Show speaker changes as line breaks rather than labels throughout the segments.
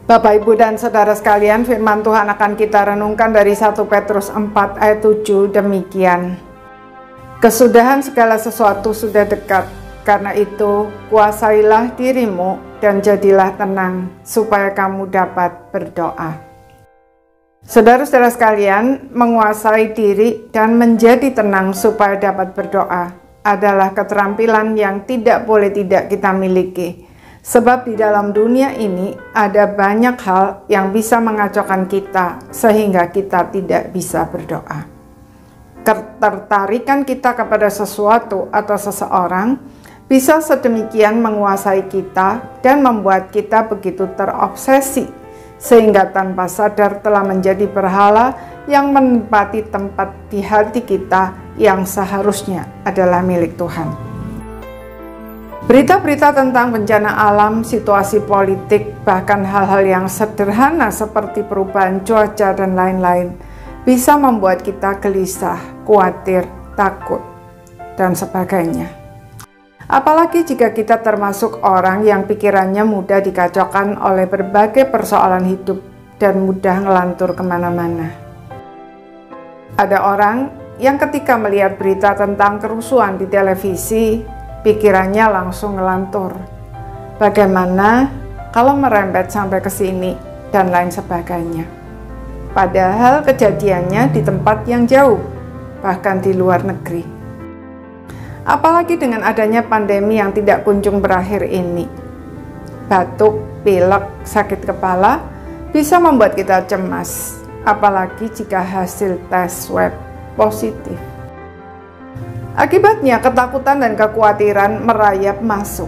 Bapak, Ibu, dan Saudara sekalian, firman Tuhan akan kita renungkan dari 1 Petrus 4 ayat 7 demikian. Kesudahan segala sesuatu sudah dekat, karena itu kuasailah dirimu dan jadilah tenang, supaya kamu dapat berdoa. Saudara-saudara sekalian, menguasai diri dan menjadi tenang supaya dapat berdoa adalah keterampilan yang tidak boleh tidak kita miliki. Sebab di dalam dunia ini ada banyak hal yang bisa mengacaukan kita sehingga kita tidak bisa berdoa. Ketertarikan kita kepada sesuatu atau seseorang bisa sedemikian menguasai kita dan membuat kita begitu terobsesi sehingga tanpa sadar telah menjadi berhala yang menempati tempat di hati kita yang seharusnya adalah milik Tuhan. Berita-berita tentang bencana alam, situasi politik, bahkan hal-hal yang sederhana seperti perubahan cuaca dan lain-lain bisa membuat kita gelisah, khawatir, takut, dan sebagainya. Apalagi jika kita termasuk orang yang pikirannya mudah dikacaukan oleh berbagai persoalan hidup dan mudah ngelantur kemana-mana. Ada orang yang ketika melihat berita tentang kerusuhan di televisi, pikirannya langsung ngelantur. Bagaimana kalau merembet sampai ke sini dan lain sebagainya. Padahal kejadiannya di tempat yang jauh, bahkan di luar negeri. Apalagi dengan adanya pandemi yang tidak kunjung berakhir ini. Batuk, pilek, sakit kepala bisa membuat kita cemas, apalagi jika hasil tes swab positif. Akibatnya ketakutan dan kekhawatiran merayap masuk,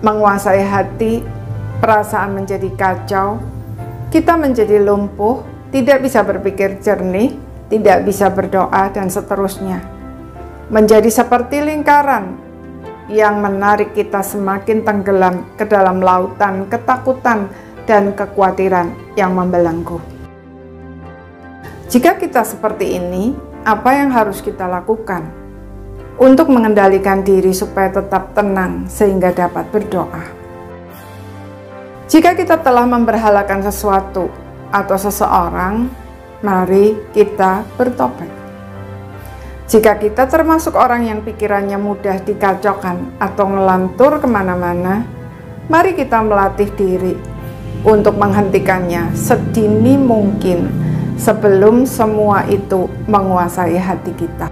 menguasai hati, perasaan menjadi kacau, kita menjadi lumpuh, tidak bisa berpikir jernih, tidak bisa berdoa, dan seterusnya. Menjadi seperti lingkaran yang menarik kita semakin tenggelam ke dalam lautan ketakutan dan kekhawatiran yang membelenggu. Jika kita seperti ini, apa yang harus kita lakukan untuk mengendalikan diri supaya tetap tenang sehingga dapat berdoa? Jika kita telah memberhalakan sesuatu atau seseorang, mari kita bertobat. Jika kita termasuk orang yang pikirannya mudah dikacaukan atau ngelantur kemana-mana, mari kita melatih diri untuk menghentikannya sedini mungkin sebelum semua itu menguasai hati kita.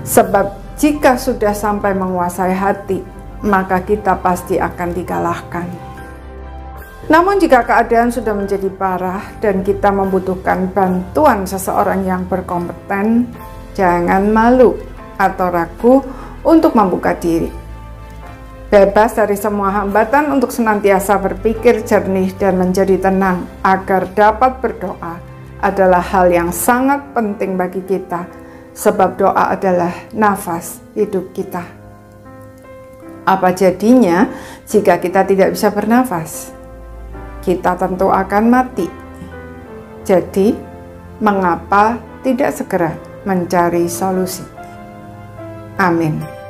Sebab jika sudah sampai menguasai hati, maka kita pasti akan dikalahkan. Namun jika keadaan sudah menjadi parah dan kita membutuhkan bantuan seseorang yang berkompeten, jangan malu atau ragu untuk membuka diri. Bebas dari semua hambatan untuk senantiasa berpikir jernih dan menjadi tenang agar dapat berdoa adalah hal yang sangat penting bagi kita. Sebab doa adalah nafas hidup kita. Apa jadinya jika kita tidak bisa bernafas? Kita tentu akan mati. Jadi, mengapa tidak segera mencari solusi? Amin.